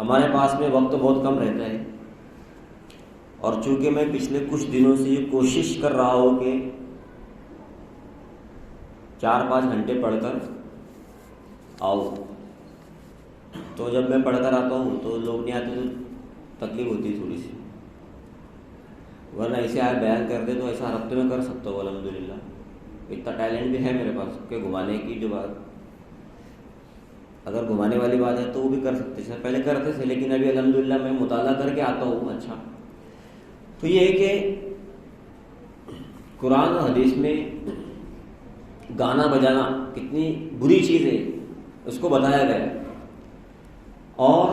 ہمارے پاس میں وقت تو بہت کم رہتا ہے، اور چونکہ میں پچھلے کچھ دنوں سے یہ کوشش کر رہا ہوں کہ 4-5 گھنٹے پڑھ کر آؤں، تو جب میں پڑھ کر آتا ہوں تو لوگ نہیں آتے تو تکلیف ہوتی ہے تھوڑی سی، ورنہ ایسے آئے بیان کر دے تو ایسا ہر ہفتے میں کر سکتا ہوں الحمدللہ، اتنا ٹیلنٹ بھی ہے میرے پاس کہ گھمانے کی جو بات، اگر گھمانے والی بات ہے تو وہ بھی کر سکتے ہیں، پہلے کرتے تھے لیکن ابھی الحمدللہ میں مطالعہ کر کے آتا ہوں۔ اچھا، تو یہ ہے کہ قرآن اور حدیث میں گانا بجانا کتنی بری چیز ہے اس کو بتایا گیا ہے۔ اور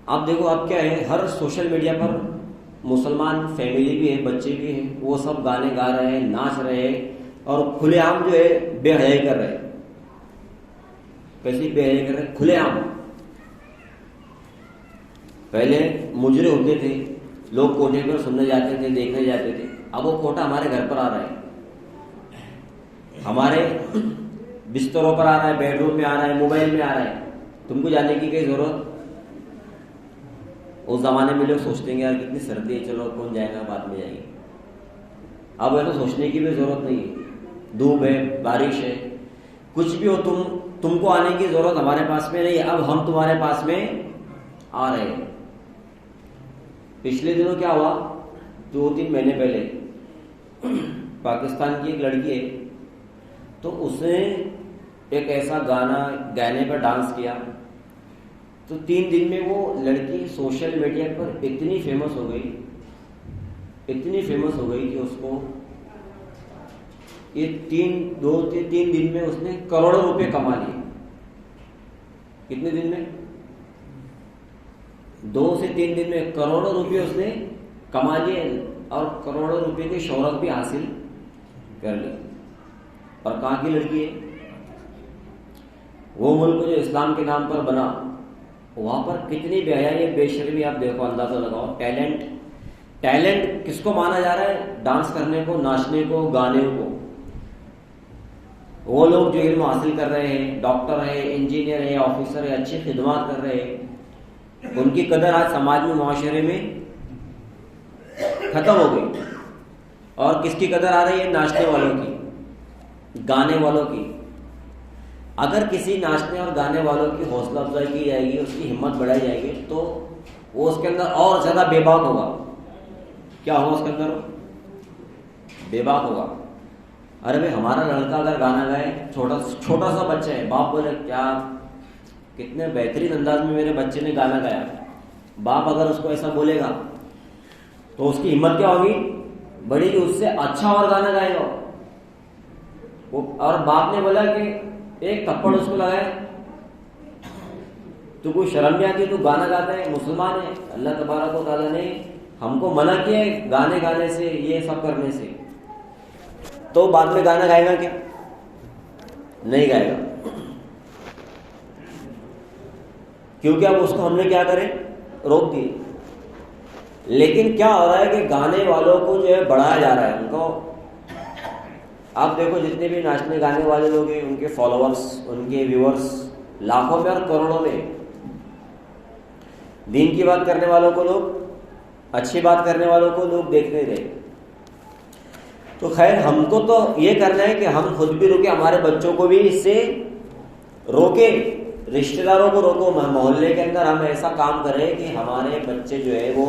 آپ دیکھو اب کیا ہے، ہر سوشل میڈیا پر مسلمان فیملی بھی ہے، بچے بھی ہیں، وہ سب گانے گا رہے ہیں، ناچ رہے ہیں، اور کھلے عام جو ہے بے حیائی کر رہے ہیں۔ کیسی بے حیائی کر رہے ہیں؟ کھلے عام۔ پہلے مجرے ہوتے تھے، لوگ کوٹے پر سننے جاتے تھے، دیکھنے جاتے تھے، اب وہ کوٹا ہمارے گھر پر آ رہا ہے، ہمارے بستروں پر آ رہا ہے، بیڈ روم میں آ رہا ہے، موبائل میں آ رہا ہے، تم کو جانے کی کوئی ضرورت؟ اس زمانے میں لوگ سوچتے ہیں یار کتنی سردی ہے، چلو کون جائے گا، بعد میں جائیں گے۔ اب ایسا سوچنے کی بھی ضرورت نہیں ہے، دھوپ ہے، بارش ہے، کچھ بھی ہو، تم کو آنے کی ضرورت ہمارے پاس میں نہیں ہے، اب ہم تمہارے پاس میں آ رہے ہیں۔ پچھلے دنوں کیا ہوا، 2-3 مہینے پہلے پاکستان کی ایک لڑکی ہے، تو اس نے ایک ایسا گانے پر ڈانس کیا، تو 3 دن میں وہ لڑکی سوشل میڈیا پر اتنی فیمس ہو گئی کہ اس کو یہ 3 دن میں اس نے کروڑوں روپے کما لیے۔ کتنے دن میں؟ 2 سے 3 دن میں کروڑوں روپے اس نے کما لیے، اور کروڑوں روپے کی شہرت بھی حاصل کر لی۔ اور کہاں کی لڑکی ہے؟ وہ ملک جو اسلام کے نام پر بنا، وہاں پر کتنی بے حیائی، بے شرمی، آپ دیکھو، اندازہ لگاؤ۔ ٹیلنٹ کس کو مانا جا رہا ہے؟ ڈانس کرنے کو، ناچنے کو، گانے کو۔ وہ لوگ جو علم حاصل کر رہے ہیں، ڈاکٹر ہے، انجینئر ہے، آفیسر ہے، اچھی خدمات کر رہے ہیں، ان کی قدر آج سماج میں، معاشرے میں ختم ہو گئی۔ اور کس کی قدر آ رہی ہے؟ ناچنے والوں کی، گانے والوں کی۔ اگر کسی ناچنے اور گانے والوں کی حوصلہ افزائی کی جائے گی، اس کی ہمت بڑھائی جائے گی، تو وہ اس کے اندر اور زیادہ بے باک ہوگا۔ کیا ہوگا اس کے اندر؟ بے باک ہوگا۔ ارے بھائی، ہمارا لڑکا اگر گانا گائے، چھوٹا سا بچہ ہے، باپ بولے کیا کتنے بہترین انداز میں میرے بچے نے گانا گایا، باپ اگر اس کو ایسا بولے گا تو اس کی ہمت کیا ہوگی؟ بڑی گی، اس سے اچھا اور گانا گائے گا۔ اور باپ نے بولا کہ ایک تھپڑ اس کو لگائے، تو کوئی شرم نہیں آتی؟ تو گانا گاتا ہے، مسلمان ہے، اللہ تبارک و تعالیٰ نے ہم کو منع کیا ہے گانے گانے سے، یہ سب کرنے سے، تو بعد میں گانا گائے گا کیا؟ نہیں گائے گا، کیونکہ اب اس کو ہم نے کیا کرے؟ روک دی۔ لیکن کیا ہو رہا ہے کہ گانے والوں کو جو ہے بڑھایا جا رہا ہے، ان کو آپ دیکھو جتنے بھی ناچنے گانے والے لوگ ہیں، ان کے فالوورز، ان کے ویورز لاکھوں میں اور کروڑوں میں۔ دین کی بات کرنے والوں کو لوگ، اچھی بات کرنے والوں کو لوگ دیکھ نہیں رہے۔ تو خیر، ہم کو تو یہ کرنا ہے کہ ہم خود بھی روکیں، ہمارے بچوں کو بھی اس سے روکیں، رشتہ داروں کو روکو، محلے کے اندر ہم ایسا کام کریں کہ ہمارے بچے جو ہے وہ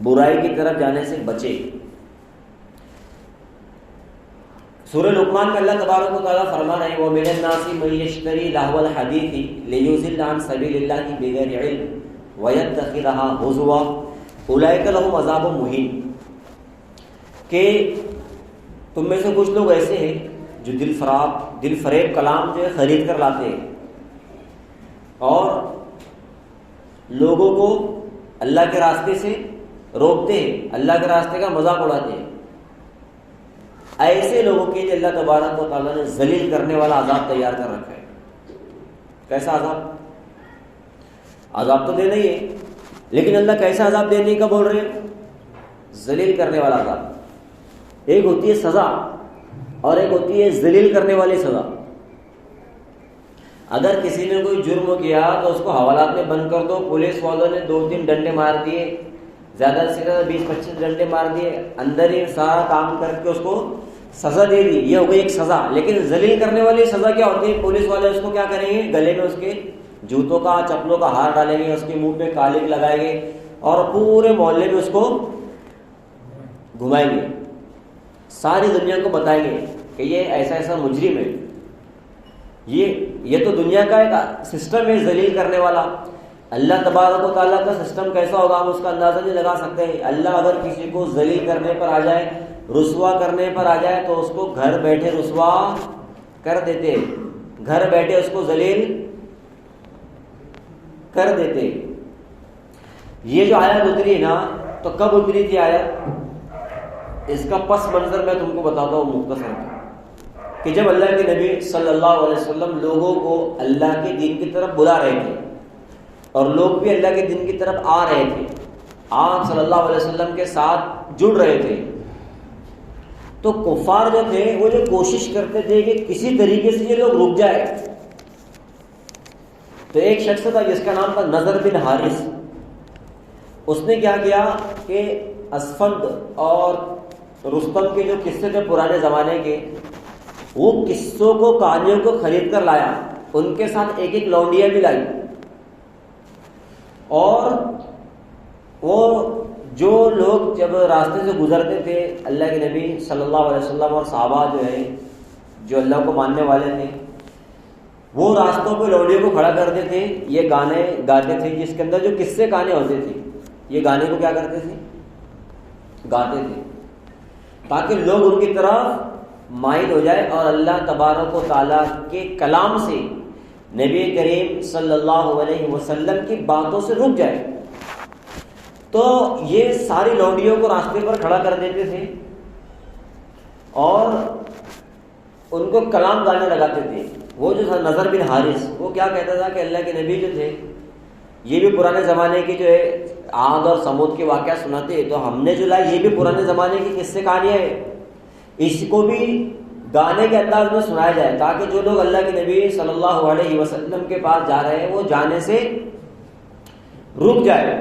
برائی کی طرف جانے سے بچے۔ سورہ لقمان میں اللہ تبارک و تعالیٰ فرما رہے ہیں، وَمِنَ النَّاسِ مَن يَشْتَرِي لَهْوَ الْحَدِيثِ لِيُضِلَّ عَن سَبِيلِ اللَّهِ بِغَيْرِ عِلْمٍ وَيَتَّخِذَهَا هُزُوًا أُولَٰئِكَ لَهُمْ عَذَابٌ مُّهِينٌ، کہ تم میں سے کچھ لوگ ایسے ہیں جو دل فریب کلام جو ہے خرید کر لاتے ہیں اور لوگوں کو اللہ کے راستے سے روکتے ہیں، اللہ کے راستے کا مذاق اڑاتے ہیں۔ ایسے لوگوں کے لیے اللہ تبارک و تعالیٰ نے ذلیل کرنے والا عذاب تیار کر رکھا ہے۔ کیسا عذاب؟ عذاب تو دینا ہی ہے، لیکن اللہ کیسا عذاب دینے کا بول رہے ہیں؟ ذلیل کرنے والا عذاب۔ ایک ہوتی ہے سزا اور ایک ہوتی ہے ذلیل کرنے والی سزا۔ اگر کسی نے کوئی جرم کیا تو اس کو حوالات میں بند کر دو. پولیس والوں نے 2-3 ڈنڈے مار دیے, زیادہ سے زیادہ 20-25 ڈنڈے مار دیے, اندر ہی سارا کام کر کے اس کو سزا دے دی, یہ ہو گئی ایک سزا. لیکن ذلیل کرنے والی سزا کیا ہوتی ہے؟ پولیس والے اس کو کیا کریں گے؟ گلے میں اس کے جوتوں کا چپلوں کا ہار ڈالیں گے, اس کے منہ پہ قالین لگائیں گے اور پورے محلے میں اس کو گھمائیں گے, ساری دنیا کو بتائیں گے کہ یہ ایسا ایسا مجرم ہے. یہ تو دنیا کا ایک سسٹم ہے ذلیل کرنے والا. اللہ تبارک و تعالیٰ کا سسٹم کیسا ہوگا ہم اس کا اندازہ نہیں لگا سکتے. اللہ اگر کسی کو ذلیل کرنے پر آ جائے, رسوا کرنے پر آ جائے, تو اس کو گھر بیٹھے رسوا کر دیتے, گھر بیٹھے اس کو ذلیل کر دیتے. یہ جو آیت اتری نا, تو کب اتری تھی آیت؟ اس کا پس منظر میں تم کو بتاتا ہوں مختصر, کہ جب اللہ کے نبی صلی اللہ علیہ وسلم لوگوں کو اللہ کے دین کی طرف بلا رہے تھے اور لوگ بھی اللہ کے دین کی طرف آ رہے تھے, آپ صلی اللہ علیہ وسلم کے ساتھ جڑ رہے تھے, تو کفار جو تھے وہ جو کوشش کرتے تھے کہ کسی طریقے سے یہ لوگ رک جائے. تو ایک شخص تھا جس کا نام تھا نضر بن حارث. اس نے کیا کیا کہ اسفند اور رستم کے جو قصے تھے پرانے زمانے کے, وہ قصوں کو, کہانیوں کو خرید کر لایا, ان کے ساتھ ایک ایک لونڈیاں بھی لائی, اور وہ جو لوگ جب راستے سے گزرتے تھے اللہ کے نبی صلی اللہ علیہ وسلم اور صحابہ جو ہے جو اللہ کو ماننے والے تھے, وہ راستوں پہ لونڈیوں کو کھڑا کرتے تھے, یہ گانے گاتے تھے جس کے اندر جو قصے کہانی ہوتے تھے, یہ گانے کو کیا کرتے تھے؟ گاتے تھے, تاکہ لوگ ان کی طرف مائل ہو جائے اور اللہ تبارک و تعالیٰ کے کلام سے, نبی کریم صلی اللہ علیہ وسلم کی باتوں سے رک جائے. تو یہ ساری لونڈیوں کو راستے پر کھڑا کر دیتے تھے اور ان کو کلام گانے لگاتے تھے. وہ جو تھا نضر بن حارث, وہ کیا کہتا تھا کہ اللہ کے نبی جو تھے یہ بھی پرانے زمانے کی جو ہے عاد اور سمود کے واقعہ سناتے ہیں, تو ہم نے جو لائے یہ بھی پرانے زمانے کی قصے کہانیاں ہیں, اس کو بھی گانے کے انداز میں سنایا جائے تاکہ جو لوگ اللہ کے نبی صلی اللہ علیہ وسلم کے پاس جا رہے ہیں وہ جانے سے رک جائے.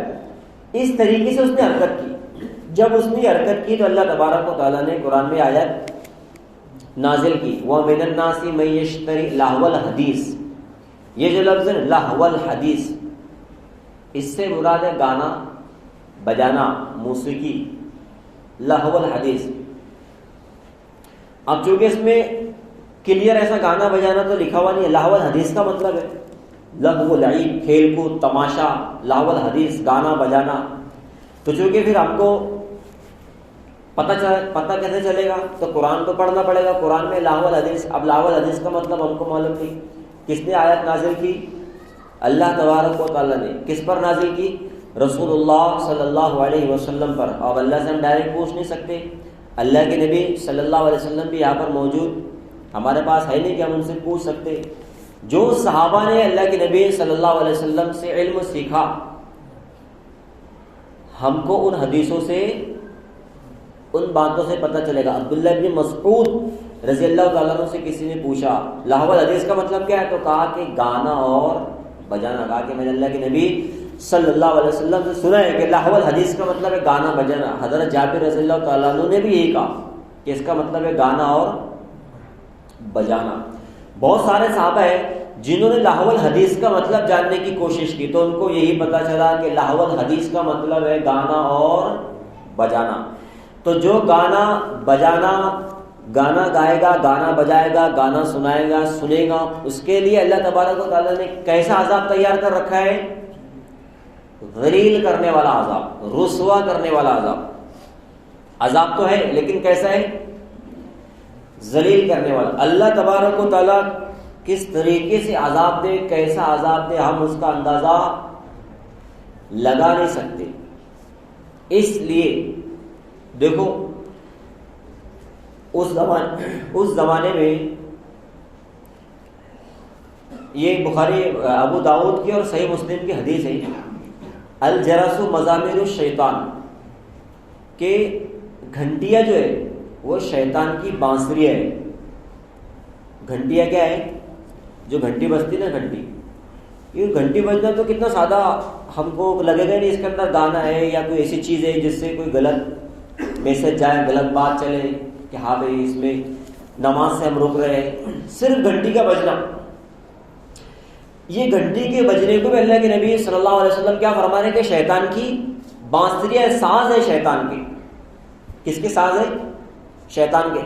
اس طریقے سے اس نے حرکت کی. جب اس نے حرکت کی تو اللہ تبارک و تعالیٰ نے قرآن میں آیت نازل کی, وَمِنَ النَّاسِ مَن يَشْتَرِي لَهْوَ الْحَدِيثِ. یہ جو لفظ ہے لہو الحدیث, اس سے مراد ہے گانا بجانا, موسیقی, لہو الحدیث. اب چونکہ اس میں کلیئر ایسا گانا بجانا تو لکھا ہوا نہیں ہے, لہو الحدیث کا مطلب ہے لغو لعب, کھیل کود, تماشا, لہو الحدیث گانا بجانا. تو چونکہ پھر ہم کو پتہ کیسے چلے گا؟ تو قرآن کو پڑھنا پڑے گا. قرآن میں لہو الحدیث, اب لہو الحدیث کا مطلب ہم کو معلوم نہیں. کس نے آیت نازل کی؟ اللہ تبارک و تعالیٰ نے. کس پر نازل کی؟ رسول اللہ صلی اللہ علیہ وسلم پر. اور اللہ سے ہم ڈائریکٹ پوچھ نہیں سکتے, اللہ کے نبی صلی اللہ علیہ وسلم بھی یہاں پر موجود, ہمارے پاس ہے نہیں کہ ہم ان سے پوچھ سکتے. جو صحابہ نے اللہ کے نبی صلی اللہ علیہ وسلم سے علم سیکھا, ہم کو ان حدیثوں سے, ان باتوں سے پتہ چلے گا. عبداللہ بن مسعود رضی اللہ تعالیٰ عنہ سے کسی نے پوچھا لہو الحدیث کا مطلب کیا ہے, تو کہا کہ گانا اور بجانا. کہا کہ میں نے اللہ کے نبی صلی اللہ علیہ وسلم سے سنا ہے کہ لہو الحدیث کا مطلب ہے گانا بجانا. حضرت جابر رضی اللہ تعالیٰ عنہ نے بھی یہی کہا کہ اس کا مطلب ہے گانا اور بجانا. بہت سارے صحابہ ہیں جنہوں نے لہو الحدیث کا مطلب جاننے کی کوشش کی, تو ان کو یہی پتہ چلا کہ لہو الحدیث کا مطلب ہے گانا اور بجانا. تو جو گانا بجانا, گانا گائے گا, گانا بجائے گا, گانا سنائے گا, سنے گا, اس کے لیے اللہ تبارک و تعالیٰ نے کیسا عذاب تیار کر رکھا ہے؟ ذلیل کرنے والا عذاب, رسوا کرنے والا عذاب. عذاب تو ہے لیکن کیسا ہے؟ ذلیل کرنے والا. اللہ تبارک و تعالیٰ کس طریقے سے عذاب دے, کیسا عذاب دے, ہم اس کا اندازہ لگا نہیں سکتے. اس لیے دیکھو اس زمانے میں یہ بخاری ابو داؤد کی اور صحیح مسلم کی حدیث ہے, الجرس مزامیر الشیطان, کہ گھنٹیاں جو ہے وہ شیطان کی بانسریاں ہے. گھنٹیاں کیا ہے؟ جو گھنٹی بجتی نا گھنٹی، یہ گھنٹی بجنا تو کتنا سادہ ہم کو لگے گا نہیں اس کے اندر گانا ہے یا کوئی ایسی چیز ہے جس سے کوئی غلط میسج جائے، غلط بات چلے کہ ہاں بھائی اس میں نماز سے ہم رک رہے ہیں۔ صرف گھنٹی کا بجنا، یہ گھنٹی کے بجنے کو بھی اللہ کے نبی صلی اللہ علیہ وسلم کیا فرما رہے ہیں کہ شیطان کی بانسری ہے، ساز ہے شیطان کی۔ کس کے ساز ہے؟ شیطان کے۔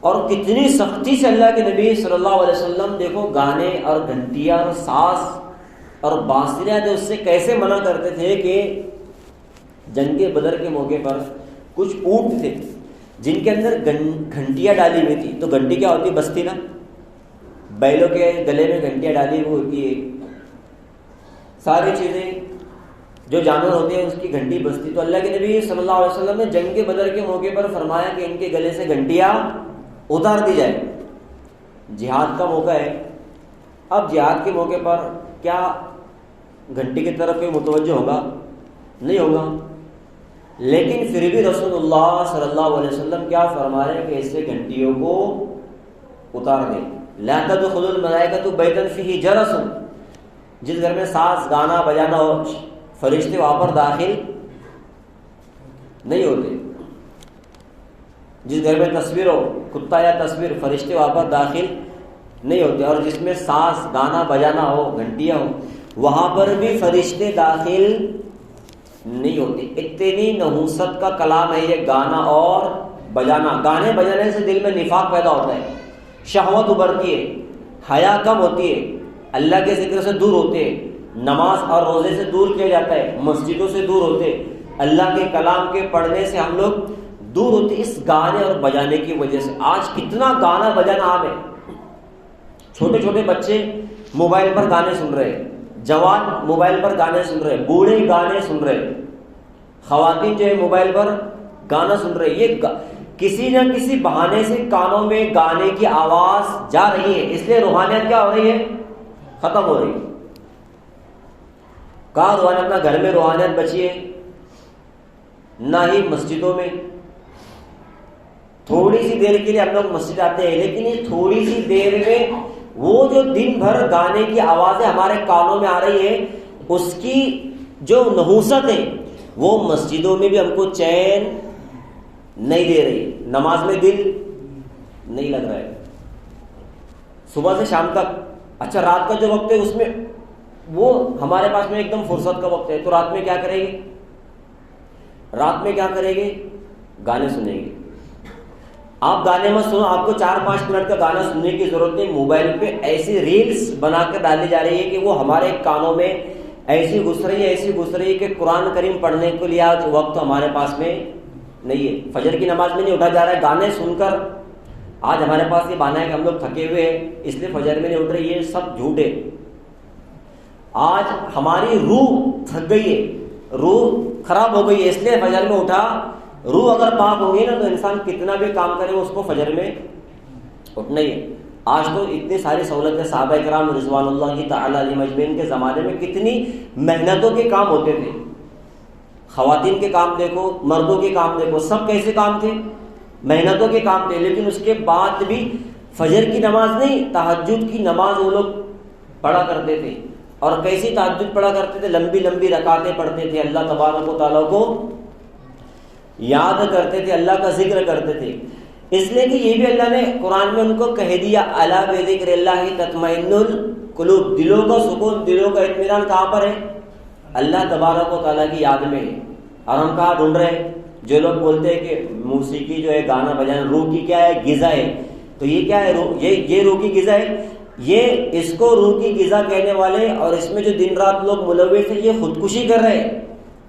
اور کتنی سختی سے اللہ کے نبی صلی اللہ علیہ وسلم دیکھو گانے اور گھنٹیاں اور ساز اور بانسریاں جو اس سے کیسے منع کرتے تھے کہ جنگ بدر کے موقع پر کچھ اونٹ تھے جن کے اندر گھنٹیاں ڈالی ہوئی تھی، تو گھنٹی کیا ہوتی؟ بستی نا، بیلوں کے گلے میں گھنٹیاں ڈالی ہوئی ہوتی ہے، ساری چیزیں جو جانور ہوتے ہیں اس کی گھنٹی بستی۔ تو اللہ کے نبی صلی اللہ علیہ وسلم نے جنگ بدر کے موقع پر فرمایا کہ ان کے گلے سے گھنٹیاں اتار دی جائے۔ جہاد کا موقع ہے، اب جہاد کے موقع پر کیا گھنٹی کی طرف کوئی متوجہ ہوگا؟ نہیں ہوگا، لیکن پھر بھی رسول اللہ صلی اللہ علیہ وسلم کیا فرما رہے ہیں کہ اس سے گھنٹیوں کو اتار دیں۔ لا تدخل الملائکۃ بیتا فیہ جرس، جس گھر میں ساز گانا بجانا ہو فرشتے وہاں پر داخل نہیں ہوتے، جس گھر میں تصویر ہو کتا یا تصویر فرشتے وہاں پر داخل نہیں ہوتے، اور جس میں ساز گانا بجانا ہو گھنٹیاں ہو وہاں پر بھی فرشتے داخل نہیں ہوتے۔ اتنی نحوست کا کلام ہے یہ گانا اور بجانا۔ گانے بجانے سے دل میں نفاق پیدا ہوتا ہے، شہوت ابھرتی ہے، حیا کم ہوتی ہے، اللہ کے ذکر سے دور ہوتے ہیں، نماز اور روزے سے دور کیا جاتا ہے، مسجدوں سے دور ہوتے، اللہ کے کلام کے پڑھنے سے ہم لوگ دور ہوتے اس گانے اور بجانے کی وجہ سے۔ آج کتنا گانا بجانا عام ہے، چھوٹے چھوٹے بچے موبائل پر گانے سن رہے، جوان موبائل پر گانے سن رہے، بوڑھے گانے سن رہے، خواتین جو ہے موبائل پر گانا سن رہے۔ یہ کسی نہ کسی بہانے سے کانوں میں گانے کی آواز جا رہی ہے، اس لیے روحانیت کیا ہو رہی ہے؟ ختم ہو رہی ہے۔ کہاں روحانیت؟ اپنا گھر میں روحانیت بچی ہے، نہ ہی مسجدوں میں۔ تھوڑی سی دیر کے لیے ہم لوگ مسجد آتے ہیں، لیکن یہ تھوڑی سی دیر میں وہ جو دن بھر گانے کی آوازیں ہمارے کانوں میں آ رہی ہے، اس کی جو نحوست ہے وہ مسجدوں میں بھی ہم کو چین نہیں دے رہی، نماز میں دل نہیں لگ رہا ہے، صبح سے شام تک۔ اچھا رات کا جو وقت ہے اس میں وہ ہمارے پاس میں ایک دم فرصت کا وقت ہے، تو رات میں کیا کرے گی؟ رات میں کیا کرے گی؟ گانے سنیں گے۔ آپ گانے مت سنو، آپ کو 4-5 منٹ کا گانا سننے کی ضرورت نہیں، موبائل پہ ایسی ریلز بنا کر ڈالی جا رہی ہے کہ وہ ہمارے کانوں میں ایسی گھس رہی ہے کہ قرآن کریم پڑھنے کے لیے آج وقت ہمارے پاس میں نہیں ہے، فجر کی نماز میں نہیں اٹھا جا رہا ہے، گانے سن کر آج ہمارے پاس یہ بہانہ ہے کہ ہم لوگ تھکے ہوئے ہیں اس لیے فجر میں نہیں اٹھ رہے، یہ سب جھوٹ ہے۔ آج ہماری روح تھک گئی ہے، روح خراب ہو گئی ہے، اس لیے فجر میں اٹھا۔ روح اگر پاک ہوگی نا تو انسان کتنا بھی کام کرے اس کو فجر میں اٹھنا ہی ہے۔ آج تو اتنی ساری سہولتیں، صحابہ کرام رضوان اللہ تعالی علیہم اجمعین کے زمانے میں کتنی محنتوں کے کام ہوتے تھے، خواتین کے کام دیکھو، مردوں کے کام دیکھو، سب کیسے کام تھے؟ محنتوں کے کام تھے، لیکن اس کے بعد بھی فجر کی نماز نہیں، تہجد کی نماز وہ لوگ پڑھا کرتے تھے۔ اور کیسی تہجد پڑھا کرتے تھے؟ لمبی لمبی رکعتیں پڑھتے تھے، اللہ تبارک و تعالیٰ کو یاد کرتے تھے، اللہ کا ذکر کرتے تھے، اس لیے کہ یہ بھی اللہ نے قرآن میں ان کو کہہ دیا الا بذکر اللہ تطمئن القلوب، دلوں کا سکون، دلوں کا اطمینان کہاں پر ہے؟ اللہ تبارک و تعالیٰ کی یاد میں ہے۔ اور ہم کہاں ڈھونڈ رہے ہیں؟ جو لوگ بولتے ہیں کہ موسیقی جو ہے گانا بجانا روح کی کیا ہے؟ غذا ہے، تو یہ کیا ہے؟ یہ روح کی غذا ہے؟ یہ اس کو روح کی غذا کہنے والے اور اس میں جو دن رات لوگ ملوث ہیں یہ خودکشی کر رہے ہیں،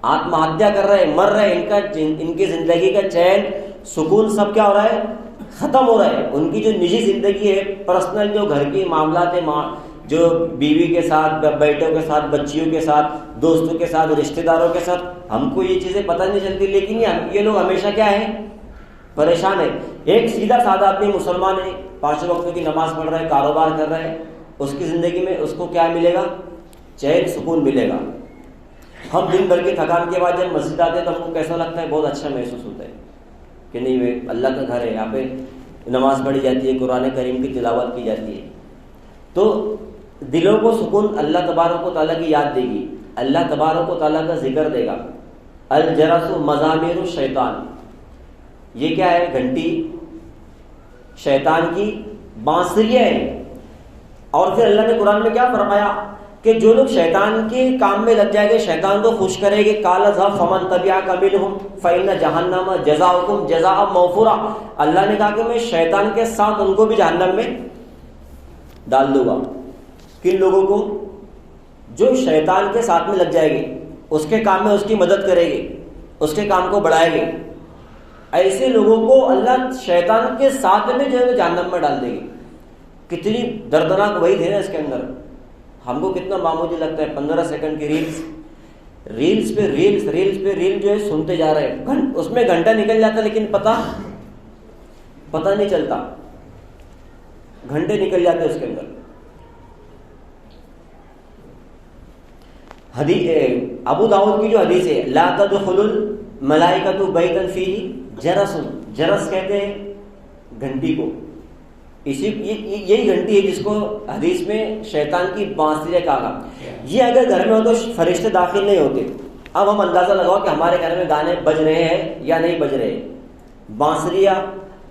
آتم ہتیا کر رہے ہیں، مر رہے ہیں، ان کی زندگی کا چین سکون سب کیا ہو رہا ہے؟ ختم ہو رہا ہے۔ ان کی جو نجی زندگی ہے، پرسنل جو گھر کی معاملات ہیں، جو بیوی کے ساتھ، بیٹوں کے ساتھ، بچیوں کے ساتھ، دوستوں کے ساتھ، رشتہ داروں کے ساتھ، ہم کو یہ چیزیں پتہ نہیں چلتی، لیکن یہ لوگ ہمیشہ کیا ہے؟ پریشان ہے۔ ایک سیدھا سادہ آدمی مسلمان ہے، 5 وقتوں کی نماز پڑھ رہا ہے، کاروبار کر رہا ہے، اس کی زندگی میں اس کو کیا ملے گا؟ چین سکون ملے گا۔ ہم دن بھر کی تھکان کے بعد جب مسجد آتے ہیں تو ہم کو کیسا لگتا ہے؟ بہت اچھا محسوس ہوتا ہے کہ نہیں اللہ کا گھر ہے، یہاں پہ نماز پڑھی جاتی ہے، قرآن کریم کی تلاوت کی جاتی ہے۔ تو دلوں کو سکون اللہ تبارک و تعالیٰ کی یاد دے گی، اللہ تبارک و تعالیٰ کا ذکر دے گا۔ الجرس مزامیر الشیطان، یہ کیا ہے؟ گھنٹی شیطان کی بانسریاں ہیں۔ اور پھر اللہ نے قرآن میں کیا فرمایا کہ جو لوگ شیطان کے کام میں لگ جائیں گے، شیطان کو خوش کرے گے، قال اذهب فمن تبعك منهم فإن جہنم جزاؤكم جزاء موفورا، اللہ نے کہا کہ میں شیطان کے ساتھ ان کو بھی جہنم میں ڈال دوں گا۔ کن لوگوں کو؟ جو شیطان کے ساتھ میں لگ جائے گے، اس کے کام میں اس کی مدد کرے گے، اس کے کام کو بڑھائے گے، ایسے لوگوں کو اللہ شیطان کے ساتھ میں جو ہے جہنم میں ڈال دے گی۔ کتنی دردناک وعید ہے نا اس کے اندر۔ ہم کو کتنا معمولی لگتا ہے، 15 سیکنڈ کی ریلز پہ ریل جو ہے سنتے جا رہے ہیں، اس میں گھنٹہ نکل جاتا ہے لیکن پتہ نہیں چلتا، گھنٹے نکل جاتے اس کے اندر۔ ابو داؤد کی جو حدیث ہے، لا تدخل الملائکۃ بیتا فیہ جرس، جرس کہتے ہیں گھنٹی کو، یہی گھنٹی ہے جس کو حدیث میں شیطان کی بانسریاں کہا۔ یہ اگر گھر میں ہو تو فرشتے داخل نہیں ہوتے۔ اب ہم اندازہ لگاؤ کہ ہمارے گھر میں گانے بج رہے ہیں یا نہیں بج رہے، بانسریاں،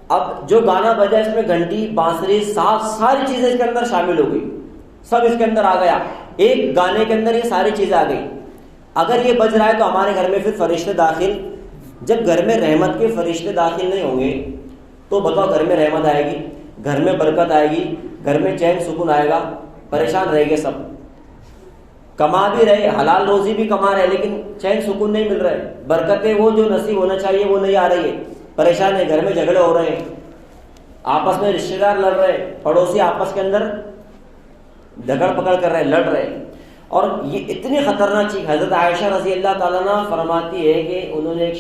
اب جو گانا بجا اس میں گھنٹی، بانسری، ساری چیزیں اس کے اندر شامل ہو گئی، سب اس کے اندر آ گیا، ایک گانے کے اندر یہ ساری چیزیں آ گئی۔ اگر یہ بج رہا ہے تو ہمارے گھر میں پھر فرشتے داخل، جب گھر میں رحمت کے فرشتے داخل نہیں ہوں گے تو بتاؤ گھر میں رحمت آئے گی، گھر میں برکت آئے گی، گھر میں چین سکون آئے گا؟ پریشان رہے گے سب، کما بھی رہے، حلال روزی بھی کما رہے لیکن چین سکون نہیں مل رہا ہے، برکتیں وہ جو نصیب ہونا چاہیے وہ نہیں آ رہی ہے، پریشان ہے، گھر میں جھگڑے ہو رہے ہیں، آپس میں رشتہ دار لڑ رہے ہیں، پڑوسی آپس کے اندر جھگڑ پکڑ کر رہے، لڑ رہے۔ اور یہ اتنی خطرناک چیز، حضرت عائشہ رضی اللہ تعالیٰ عنہ فرماتی ہے کہ انہوں نے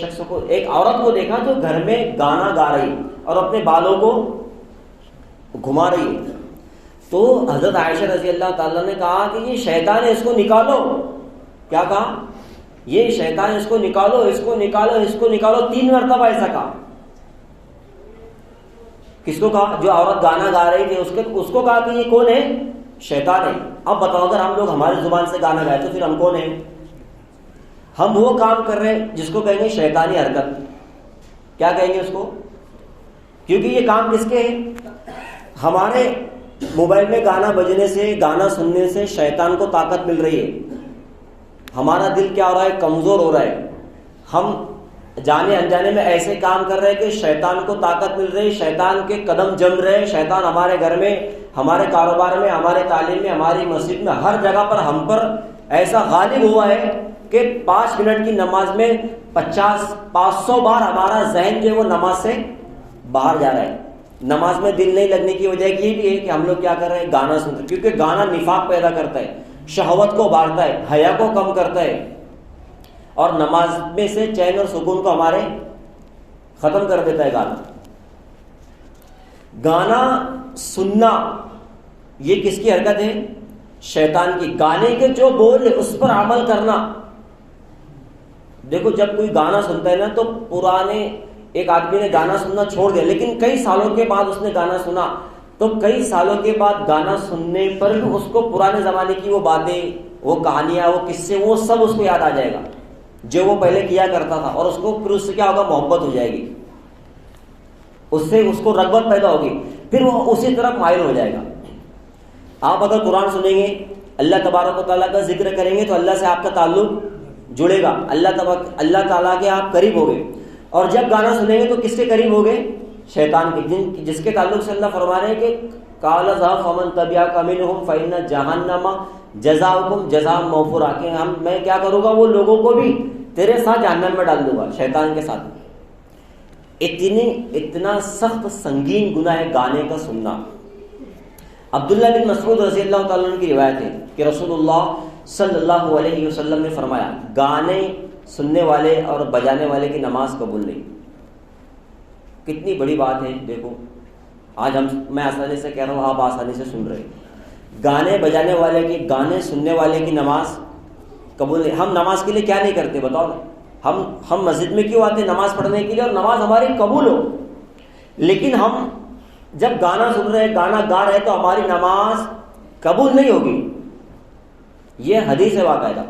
ایک عورت کو دیکھا جو گھر میں گانا گا رہی اور اپنے بالوں کو گھما رہی ہے، تو حضرت عائشہ رضی اللہ تعالیٰ نے کہا کہ یہ شیطان ہے، اس کو نکالو۔ کیا کہا؟ یہ شیطان، اس کو نکالو، اس کو نکالو، اس کو نکالو، 3 مرتبہ ایسا کہا۔ کس کو کہا؟ جو عورت گانا گا رہی تھی اس کو کہا کہ یہ کون ہے؟ شیطان ہے۔ اب بتاؤ اگر ہم لوگ ہماری زبان سے گانا گائے تو پھر ہم کون ہیں؟ ہم وہ کام کر رہے ہیں جس کو کہیں گے شیطانی حرکت۔ کیا کہیں گے اس کو؟ کیونکہ یہ کام کس کے ہیں؟ ہمارے موبائل میں گانا بجنے سے، گانا سننے سے شیطان کو طاقت مل رہی ہے، ہمارا دل کیا ہو رہا ہے؟ کمزور ہو رہا ہے، ہم جانے انجانے میں ایسے کام کر رہے ہیں کہ شیطان کو طاقت مل رہی ہے، شیطان کے قدم جم رہے، شیطان ہمارے گھر میں، ہمارے کاروبار میں، ہمارے تعلیم میں، ہماری مسجد میں، ہر جگہ پر ہم پر ایسا غالب ہوا ہے کہ 5 منٹ کی نماز میں 500 بار ہمارا ذہن جو ہے وہ نماز سے باہر جا رہا ہے۔ نماز میں دل نہیں لگنے کی وجہ یہ بھی ہے کہ ہم لوگ کیا کر رہے ہیں؟ گانا سنتے ہیں، کیونکہ گانا نفاق پیدا کرتا ہے، شہوت کو ابھارتا ہے، حیا کو کم کرتا ہے، اور نماز میں سے چین اور سکون کو ہمارے ختم کر دیتا ہے گانا۔ گانا سننا یہ کس کی حرکت ہے؟ شیطان کی۔ گانے کے جو بول ہے اس پر عمل کرنا۔ دیکھو جب کوئی گانا سنتا ہے نا تو پرانے، ایک آدمی نے گانا سننا چھوڑ دیا لیکن کئی سالوں کے بعد اس نے گانا سنا، تو کئی سالوں کے بعد گانا سننے پر اس کو پرانے زمانے کی وہ باتیں، وہ کہانیاں، وہ قصے، وہ سب اس کو یاد آ جائے گا جو وہ پہلے کیا کرتا تھا، اور اس کو پھر اس سے کیا ہوگا؟ محبت ہو جائے گی، اس سے اس کو رغبت پیدا ہوگی، پھر وہ اسی طرف مائل ہو جائے گا۔ آپ اگر قرآن سنیں گے، اللہ تبارک و تعالیٰ کا ذکر کریں گے تو اللہ سے آپ کا تعلق جڑے گا، اللہ تعالیٰ کے آپ قریب ہو گئے۔ اور جب گانا سنیں گے تو کس کے قریب ہو گئے؟ شیطان کے، جس کے تعلق سے اللہ فرما رہے ہیں کہ قال اذهب فمن تبعك منهم فإن جہنم جزاؤكم جزاء موفورا، کہ میں کیا کروں گا؟ وہ لوگوں کو بھی تیرے ساتھ جہنم میں ڈال دوں گا، شیطان کے ساتھ۔ اتنا سخت سنگین گناہ ہے گانے کا سننا۔ عبداللہ بن مسعود رضی اللہ تعالیٰ عنہ کی روایت ہے کہ رسول اللہ صلی اللہ علیہ وسلم نے فرمایا، گانے سننے والے اور بجانے والے کی نماز قبول نہیں۔ کتنی بڑی بات ہے، دیکھو آج میں آسانی سے کہہ رہا ہوں، آپ آسانی سے سن رہے ہیں، گانے بجانے والے کی، گانے سننے والے کی نماز قبول نہیں۔ ہم نماز کے لیے کیا نہیں کرتے بتاؤ نا؟ ہم مسجد میں کیوں آتے؟ نماز پڑھنے کے لیے، اور نماز ہماری قبول ہو، لیکن ہم جب گانا سن رہے ہیں، گانا گا رہے ہیں تو ہماری نماز قبول نہیں ہوگی. یہ حدیث ہے باقاعدہ.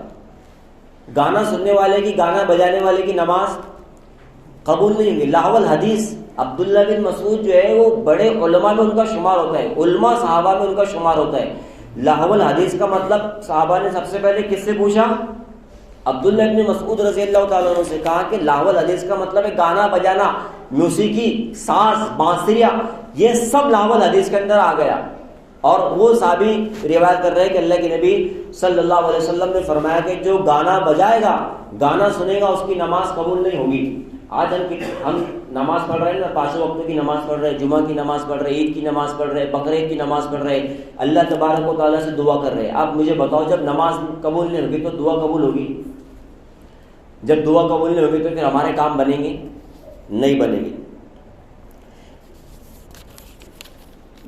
گانا سننے والے کی، گانا بجانے والے کی نماز قبول نہیں ہوگی. لہو الحدیث عبداللہ بن مسعود جو ہے وہ بڑے علماء میں ان کا شمار ہوتا ہے، علماء صحابہ میں ان کا شمار ہوتا ہے. لہو الحدیث کا مطلب صحابہ نے سب سے پہلے کس سے پوچھا؟ عبداللہ بن مسعود رضی اللہ تعالیٰ عنہ سے. کہا کہ لہو الحدیث کا مطلب ہے گانا بجانا، موسیقی، ساز، بانسریاں، یہ سب لہو الحدیث کے اندر آ گیا. اور وہ صحابی روایت کر رہے ہیں کہ اللہ کے نبی صلی اللہ علیہ وسلم نے فرمایا کہ جو گانا بجائے گا، گانا سنے گا، اس کی نماز قبول نہیں ہوگی. آج ہم نماز پڑھ رہے ہیں نا، پانچوں وقتوں کی نماز پڑھ رہے ہیں، جمعہ کی نماز پڑھ رہے ہیں، عید کی نماز پڑھ رہے ہیں، بقرعید کی نماز پڑھ رہے ہیں، اللہ تبارک و تعالیٰ سے دعا کر رہے ہیں. آپ مجھے بتاؤ جب نماز قبول نہیں ہوگی تو دعا قبول ہوگی؟ جب دعا قبول نہیں ہوگی تو پھر ہمارے کام بنیں گے؟ نہیں بنیں گے.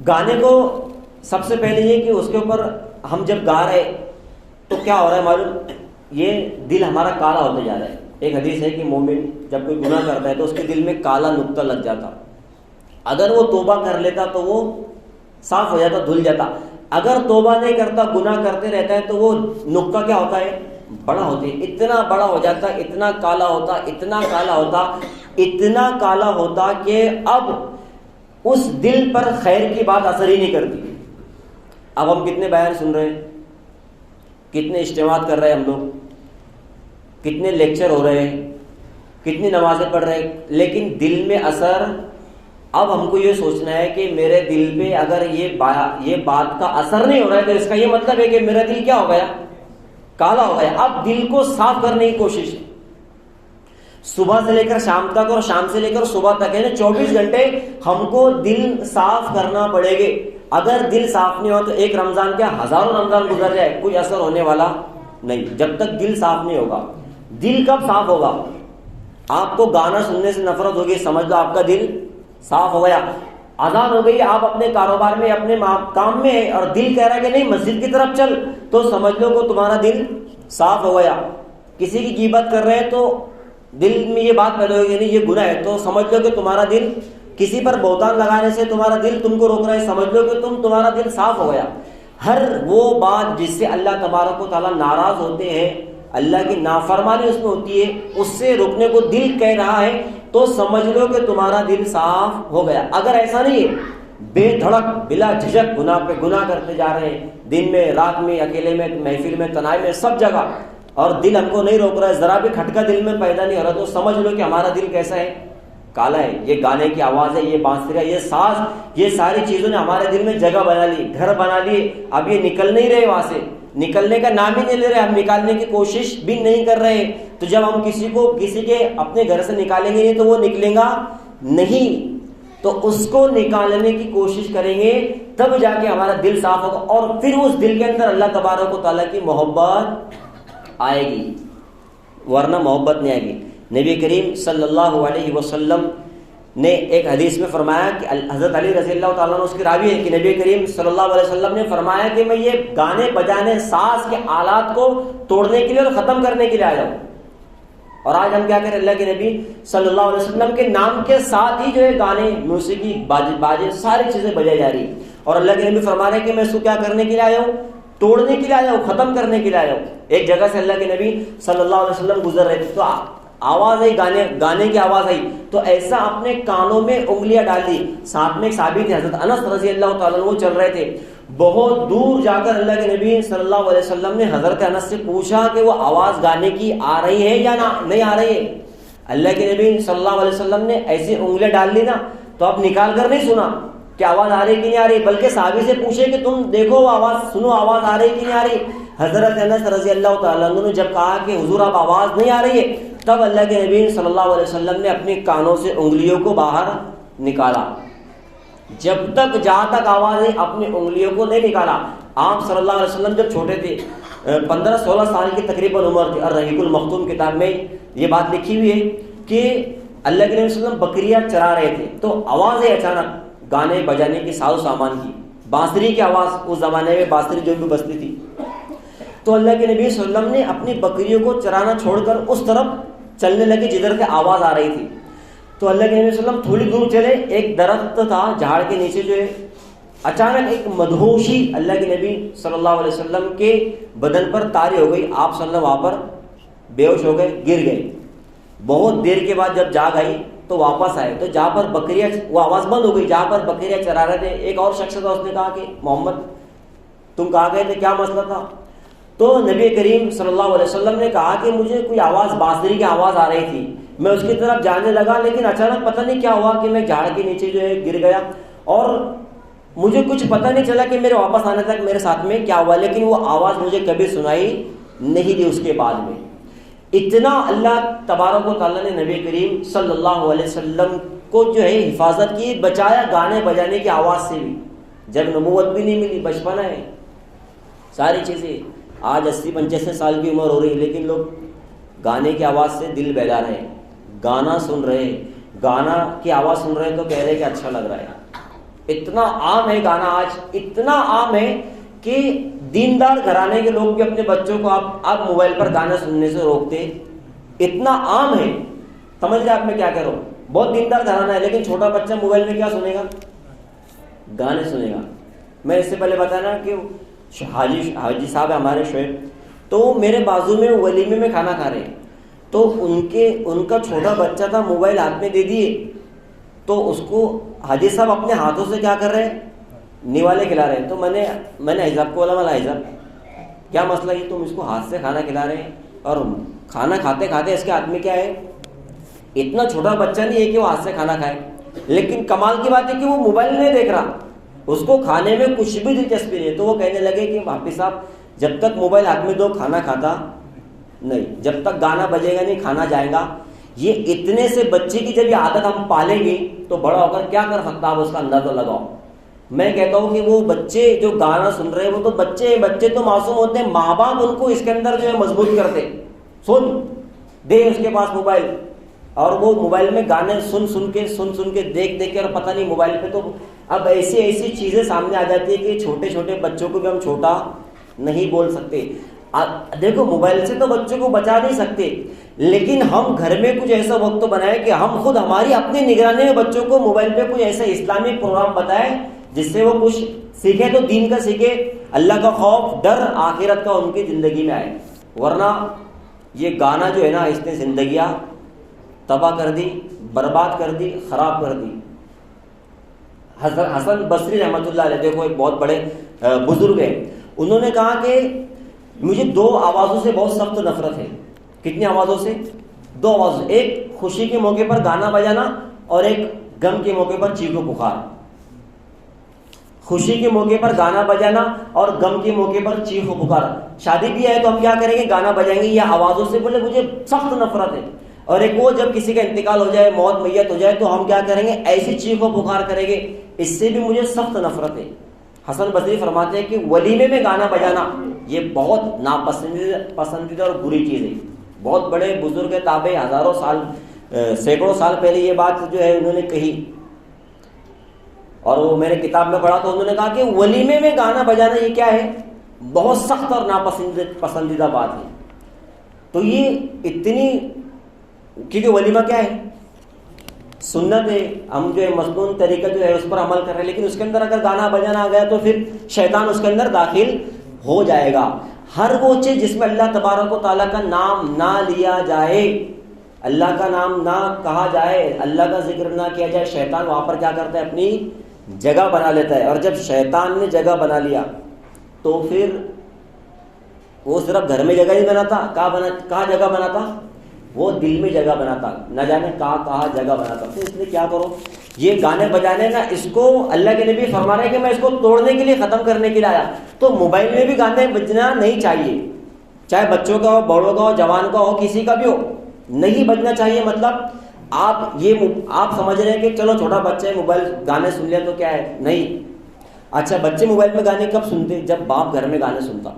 گانے کو سب سے پہلے یہ کہ اس کے اوپر ہم جب گا رہے تو کیا ہو رہا ہے معلوم؟ یہ دل ہمارا کالا ہوتے جا رہا ہے. ایک حدیث ہے کہ مومن جب کوئی گناہ کرتا ہے تو اس کے دل میں کالا نقطہ لگ جاتا. اگر وہ توبہ کر لیتا تو وہ صاف ہو جاتا، دھل جاتا. اگر توبہ نہیں کرتا، گناہ کرتے رہتا ہے تو وہ نقطہ کیا ہوتا ہے؟ بڑا ہوتا ہے. اتنا بڑا ہو جاتا، اتنا کالا ہوتا، اتنا کالا ہوتا، اتنا کالا ہوتا کہ اب اس دل پر خیر کی بات اثر ہی نہیں کرتی. اب ہم کتنے بیان سن رہے ہیں، کتنے اجتماعات کر رہے ہیں ہم لوگ، کتنے لیکچر ہو رہے ہیں، کتنی نمازیں پڑھ رہے ہیں، لیکن دل میں اثر. اب ہم کو یہ سوچنا ہے کہ میرے دل پہ اگر یہ بات کا اثر نہیں ہو رہا ہے تو اس کا یہ مطلب ہے کہ میرا دل کیا ہو گیا؟ کالا ہو گیا. اب دل کو صاف کرنے کی کوشش ہے. صبح سے لے کر شام تک اور شام سے لے کر صبح تک ہے نا، 24 گھنٹے ہم کو دل صاف کرنا پڑے گے. اگر دل صاف نہیں ہو تو ایک رمضان کیا ہزاروں رمضان گزر جائے، کوئی اثر ہونے والا نہیں جب تک دل صاف نہیں ہوگا. دل کب صاف ہوگا؟ آپ کو گانا سننے سے نفرت ہوگی، سمجھ لو آپ کا دل صاف ہو گیا. اذان ہو گئی، آپ اپنے کاروبار میں، اپنے کام میں ہیں اور دل کہہ رہا ہے کہ نہیں مسجد کی طرف چل، تو سمجھ لو کہ تمہارا دل صاف ہو گیا. کسی کی غیبت کر رہے ہیں تو دل میں یہ بات پیدا ہوگی نہیں یہ گناہ ہے، تو سمجھ لو کہ تمہارا دل، کسی پر بہتان لگانے سے تمہارا دل تم کو روک رہا ہے، سمجھ لو کہ تمہارا دل صاف ہو گیا. ہر وہ بات جس سے اللہ تبارک و تعالیٰ ناراض ہوتے ہیں، اللہ کی نافرمانی اس میں ہوتی ہے، اس سے رکنے کو دل کہہ رہا ہے، تو سمجھ لو کہ تمہارا دل صاف ہو گیا. اگر ایسا نہیں ہے، بے دھڑک بلا جھجک گناہ پہ گناہ کرتے جا رہے ہیں، دن میں، رات میں، اکیلے میں، محفل میں، تنہائی میں، سب جگہ، اور دل ہم کو نہیں روک رہا ہے، ذرا بھی کھٹکا دل میں پیدا نہیں ہو رہا، تو سمجھ لو کہ ہمارا دل کیسا ہے؟ کالا ہے. یہ گانے کی آواز ہے، یہ بانسریاں، یہ ساز، یہ ساری چیزوں نے ہمارے دل میں جگہ بنا لی، گھر بنا لیے. اب یہ نکل نہیں رہے، وہاں سے نکلنے کا نام ہی نہیں لے رہے، ہم نکالنے کی کوشش بھی نہیں کر رہے. تو جب ہم کسی کے اپنے گھر سے نکالیں گے نہیں تو وہ نکلے گا نہیں، تو اس کو نکالنے کی کوشش کریں گے تب جا کے ہمارا دل صاف ہوگا، اور پھر اس دل کے اندر اللہ تبارک و تعالیٰ کی محبت آئے گی، ورنہ محبت نہیں آئے گی. نبی کریم صلی اللہ علیہ وسلم نے ایک حدیث میں فرمایا کہ حضرت علی رضی اللہ تعالیٰ عنہ اس کی راوی ہے کہ نبی کریم صلی اللہ علیہ وسلم نے فرمایا کہ میں یہ گانے بجانے ساز کے آلات کو توڑنے کے لیے اور ختم کرنے کے لیے آیا ہوں. اور آج ہم کیا کریں؟ اللہ کے نبی صلی اللہ علیہ وسلم کے نام کے ساتھ ہی جو ہے گانے، موسیقی، باجے، ساری چیزیں بجائی جا رہی ہیں، اور اللہ کے نبی فرما رہے ہیں کہ میں اس کو کیا کرنے کے لیے آیا ہوں؟ توڑنے کے لیے آیا ہوں، ختم کرنے کے لیے آیا ہوں. ایک جگہ سے اللہ کے نبی صلی اللہ علیہ وسلم گزر رہے تھے تو آواز آئی، گانے کی آواز آئی، تو ایسا اپنے کانوں میں انگلیاں ڈال دی. ساتھ میں ایک صحابی تھے حضرت انس رضی اللہ تعالیٰ عنہ، وہ چل رہے تھے. بہت دور جا کر اللہ کے نبی صلی اللہ علیہ وسلم نے حضرت انس سے پوچھا کہ وہ آواز گانے کی آ رہی ہے یا نہیں آ رہی ہے. اللہ کے نبی صلی اللہ علیہ وسلم نے ایسی انگلیاں ڈال لی نا، تو اب نکال کر نہیں سنا کہ آواز آ رہی کہ نہیں آ رہی، بلکہ صحابی سے پوچھے کہ تم دیکھو وہ آواز، سنو آواز آ رہی کہ نہیں آ رہی. حضرت انس رضی اللہ تعالیٰ عنہ نے جب کہا کہ حضور اب آواز نہیں آ رہی ہے، تب اللہ کے نبی صلی اللہ علیہ وسلم نے اپنے کانوں سے انگلیوں کو باہر نکالا. جب تک جہاں تک آواز ہے اپنی انگلیوں کو نہیں نکالا. آپ صلی اللہ علیہ وسلم جب چھوٹے تھے، 15-16 سال کی تقریباً عمر تھی، الرحیق المختوم کتاب میں یہ بات لکھی ہوئی ہے کہ اللہ کے نبی صلی اللہ علیہ وسلم بکریاں چرا رہے تھے، تو آواز ہے اچانک گانے بجانے کی، ساز و سامان کی، بانسری کی آواز. اس زمانے میں بانسری جو بھی بجتی تھی، تو اللہ کے نبی صلی اللہ علیہ وسلم نے اپنی بکریوں کو چرانا چھوڑ کر اس طرف چلنے لگے جدھر سے آواز آ رہی تھی. تو اللہ کے نبی صلی اللہ علیہ وسلم تھوڑی دور چلے، ایک درخت تھا جھاڑ کے نیچے جو ہے اچانک ایک مدہوشی اللہ کے نبی صلی اللہ علیہ وسلم کے بدن پر طاری ہو گئی. آپ صلی اللہ وہاں پر بے ہوش ہو گئے, گر گئے. بہت دیر کے بعد جب جاگ آئی تو واپس آئے, تو جہاں پر بکریاں, وہ آواز بند ہو گئی, جہاں پر بکریاں چرا رہے تھے ایک اور شخص تھا, اس نے کہا کہ محمد تم کہاں گئے تھے, کیا مسئلہ تھا؟ تو نبی کریم صلی اللہ علیہ وسلم نے کہا کہ مجھے کوئی آواز, بانسری کی آواز آ رہی تھی, میں اس کی طرف جانے لگا, لیکن اچانک پتہ نہیں کیا ہوا کہ میں جھاڑ کے نیچے جو ہے گر گیا, اور مجھے کچھ پتہ نہیں چلا کہ میرے واپس آنے تک میرے ساتھ میں کیا ہوا, لیکن وہ آواز مجھے کبھی سنائی نہیں دی. اس کے بعد میں اتنا اللہ تبارک و تعالیٰ نے نبی کریم صلی اللہ علیہ وسلم کو جو ہے حفاظت کی, بچایا گانے بجانے کی آواز سے بھی. جب نبوت بھی نہیں ملی, بچپنا ہے, ساری چیزیں. آج 80-85 سال کی عمر ہو رہی ہے, لیکن لوگ گانے کی آواز سے دل بہلا رہے, گانا سن رہے, گانا کی آواز سن رہے تو کہہ رہے کہ اچھا لگ رہا ہے. اتنا عام ہے گانا آج, اتنا عام ہے کہ دیندار گھرانے کے لوگ بھی اپنے بچوں کو آپ موبائل پر گانا سننے سے روکتے, اتنا عام ہے. سمجھ رہے آپ میں کیا کہہ رہا ہوں؟ بہت دیندار گھرانا ہے, لیکن چھوٹا بچہ موبائل میں کیا سنے گا؟ گانے سنے گا. میں اس سے پہلے بتانا کہ حاجی صاحب ہے ہمارے شعیب, تو میرے بازو میں ولیمے میں کھانا کھا رہے ہیں, تو ان کا چھوٹا بچہ تھا, موبائل ہاتھ میں دے دیے, تو اس کو حاجی صاحب اپنے ہاتھوں سے کیا کر رہے ہیں, نیوالے کھلا رہے ہیں. تو میں نے حجاب کو بولا, مالا حجاب کیا مسئلہ ہے, تم اس کو ہاتھ سے کھانا کھلا رہے ہیں, اور کھانا کھاتے کھاتے اس کے ہاتھ میں کیا ہے؟ اتنا چھوٹا بچہ نہیں ہے کہ وہ ہاتھ سے کھانا کھائے, لیکن کمال کی بات ہے کہ وہ موبائل نہیں دیکھ رہا, اس کو کھانے میں کچھ بھی دلچسپی نہیں ہے. تو وہ کہنے لگے کہ حافظ صاحب جب تک موبائل ہاتھ میں دو کھانا کھاتا نہیں, جب تک گانا بجے گا نہیں کھانا جائے گا. یہ اتنے سے بچے کی جب یہ عادت ہم پالیں گے تو بڑا ہو کر کیا کر سکتا, آپ اس کا اندازہ لگاؤ. میں کہتا ہوں کہ وہ بچے جو گانا سن رہے ہیں وہ تو بچے تو معصوم ہوتے ہیں, ماں باپ ان کو اس کے اندر جو ہے مضبوط کرتے, سن دے اس کے پاس موبائل, اور وہ موبائل میں گانے سن کے دیکھ کے, اور پتہ نہیں موبائل پہ تو اب ایسی چیزیں سامنے آ جاتی ہے کہ چھوٹے چھوٹے بچوں کو بھی ہم چھوٹا نہیں بول سکتے. دیکھو موبائل سے تو بچوں کو بچا نہیں سکتے, لیکن ہم گھر میں کچھ ایسا وقت تو بنائے کہ ہم خود ہماری اپنی نگرانی میں بچوں کو موبائل پہ کچھ ایسا اسلامی پروگرام بتائیں جس سے وہ کچھ سیکھے, تو دین کا سیکھے, اللہ کا خوف, ڈر, آخرت کا ان کی زندگی میں آئے. ورنہ یہ گانا جو ہے نا, اس نے زندگیاں تباہ کر دی, برباد کر دی, خراب کر دی. حسن بصری رحمۃ اللہ علیہ, دیکھو ایک بہت بڑے بزرگ ہیں, انہوں نے کہا کہ مجھے 2 آوازوں سے بہت سخت نفرت ہے. کتنی آوازوں سے؟ 2 آوازوں. ایک خوشی کے موقع پر گانا بجانا, اور ایک غم کے موقع پر چیخ و پکار. خوشی کے موقع پر گانا بجانا اور غم کے موقع پر چیخ و پکار. شادی بھی ہے تو ہم کیا کریں گے, گانا بجائیں گے, یا آوازوں سے بولے مجھے سخت نفرت ہے. اور ایک وہ جب کسی کا انتقال ہو جائے, موت میت ہو جائے, تو ہم کیا کریں گے, ایسی چیخ و پکار کریں گے, اس سے بھی مجھے سخت نفرت ہے. حسن بصری فرماتے ہیں کہ ولیمے میں گانا بجانا یہ بہت ناپسندیدہ اور بری چیز ہے. بہت بڑے بزرگ تابع, ہزاروں سال, سینکڑوں سال پہلے یہ بات جو ہے انہوں نے کہی, اور وہ میں نے کتاب میں پڑھا تو انہوں نے کہا کہ ولیمے میں گانا بجانا یہ کیا ہے, بہت سخت اور ناپسندیدہ بات ہے. تو یہ اتنی, کیونکہ ولیمہ کیا ہے, سنت ہے, ہم جو ہے مصنون طریقہ جو ہے اس پر عمل کر رہے ہیں, لیکن اس کے اندر اگر گانا بجانا آ گیا تو پھر شیطان اس کے اندر داخل ہو جائے گا. ہر وہ چیز جس میں اللہ تبارک و تعالیٰ کا نام نہ لیا جائے, اللہ کا نام نہ کہا جائے, اللہ کا ذکر نہ کیا جائے, شیطان وہاں پر کیا کرتا ہے, اپنی جگہ بنا لیتا ہے. اور جب شیطان نے جگہ بنا لیا تو پھر وہ صرف گھر میں جگہ نہیں بناتا, کہاں جگہ بناتا, وہ دل میں جگہ بناتا, نہ جانے کہاں جگہ بناتا. تو اس لیے کیا کرو, یہ گانے بجانے نا, اس کو اللہ کے نبی فرما رہے ہیں کہ میں اس کو توڑنے کے لیے, ختم کرنے کے لیے آیا. تو موبائل میں بھی گانے بجنا نہیں چاہیے, چاہے بچوں کا ہو, بڑوں کا ہو, جوان کا ہو, کسی کا بھی ہو, نہیں بجنا چاہیے. مطلب آپ سمجھ رہے ہیں کہ چلو چھوٹا بچہ ہے, موبائل گانے سن لیا تو کیا ہے, نہیں. اچھا, بچے موبائل میں گانے کب سنتے, جب باپ گھر میں گانے سنتا.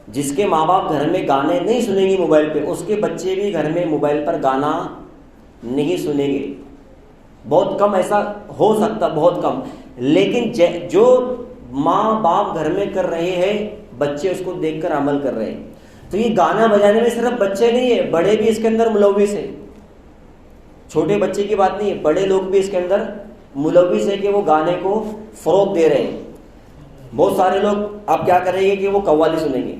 جس کے ماں باپ گھر میں گانے نہیں سنیں گے موبائل پہ, اس کے بچے بھی گھر میں موبائل پر گانا نہیں سنیں گے. بہت کم ایسا ہو سکتا, بہت کم. لیکن جو ماں باپ گھر میں کر رہے ہیں, بچے اس کو دیکھ کر عمل کر رہے ہیں. تو یہ گانا بجانے میں صرف بچے نہیں ہے, بڑے بھی اس کے اندر ملوث ہیں. چھوٹے بچے کی بات نہیں ہے, بڑے لوگ بھی اس کے اندر ملوث ہے کہ وہ گانے کو فروغ دے رہے ہیں. بہت سارے لوگ آپ کیا کریں گے کہ وہ قوالی سنیں گے.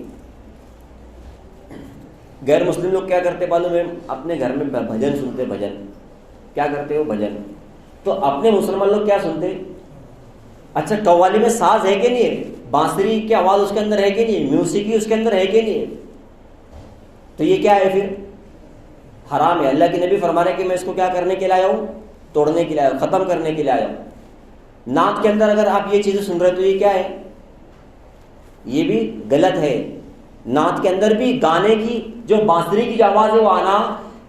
غیر مسلم لوگ کیا کرتے معلوم ہے؟ اپنے گھر میں بھجن سنتے. بھجن کیا کرتے ہو؟ بھجن. تو اپنے مسلمان لوگ کیا سنتے؟ اچھا قوالی میں ساز ہے کہ نہیں ہے؟ بانسری کی آواز اس کے اندر ہے کہ نہیں ہے؟ موسیقی اس کے اندر ہے کہ نہیں ہے؟ تو یہ کیا ہے پھر؟ حرام ہے. اللہ کے نبی فرما رہے کہ میں اس کو کیا کرنے کے لیے آیا ہوں؟ توڑنے کے لیے آیا ہوں, ختم کرنے کے لیے آیا ہوں. نعت کے اندر اگر آپ یہ چیزیں سن رہے تو یہ کیا ہے؟ یہ بھی غلط ہے. نعت کے اندر بھی گانے کی جو بانسری کی جو آواز ہے وہ آنا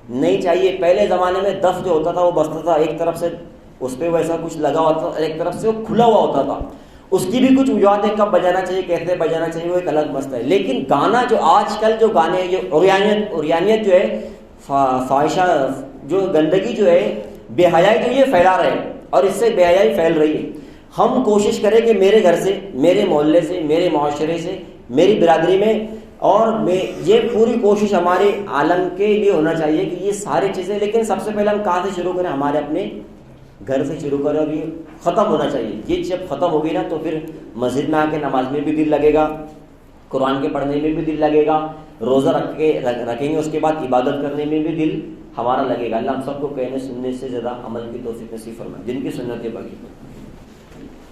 نہیں چاہیے. پہلے زمانے میں دف جو ہوتا تھا وہ بجتا تھا, ایک طرف سے اس پہ ویسا کچھ لگا ہوتا تھا, ایک طرف سے وہ کھلا ہوا ہوتا تھا. اس کی بھی کچھ وجوہات ہے, کب بجانا چاہیے, کیسے بجانا چاہیے, وہ ایک الگ مسئلہ ہے. لیکن گانا جو آج کل جو گانے ہیں, جو اوریانیت جو ہے, فاحشہ جو گندگی جو ہے, بے حیائی جو یہ پھیلا رہے ہیں اور اس سے بے حیائی پھیل رہی ہے. ہم کوشش کریں کہ میرے گھر سے, میرے محلے سے, میرے معاشرے سے, میری برادری میں, اور یہ پوری کوشش ہمارے عالم کے لیے ہونا چاہیے کہ یہ ساری چیزیں, لیکن سب سے پہلے ہم کہاں سے شروع کریں؟ ہمارے اپنے گھر سے شروع کریں, اور یہ ختم ہونا چاہیے. یہ جب ختم ہوگی نا تو پھر مسجد میں آ کے نماز میں بھی دل لگے گا, قرآن کے پڑھنے میں بھی دل لگے گا, روزہ رکھیں گے اس کے بعد عبادت کرنے میں بھی دل ہمارا لگے گا. اللہ ہم سب کو کہنے سننے سے زیادہ عمل کی توفیق نصیب فرمائے, جن کی سنت ہے باقی.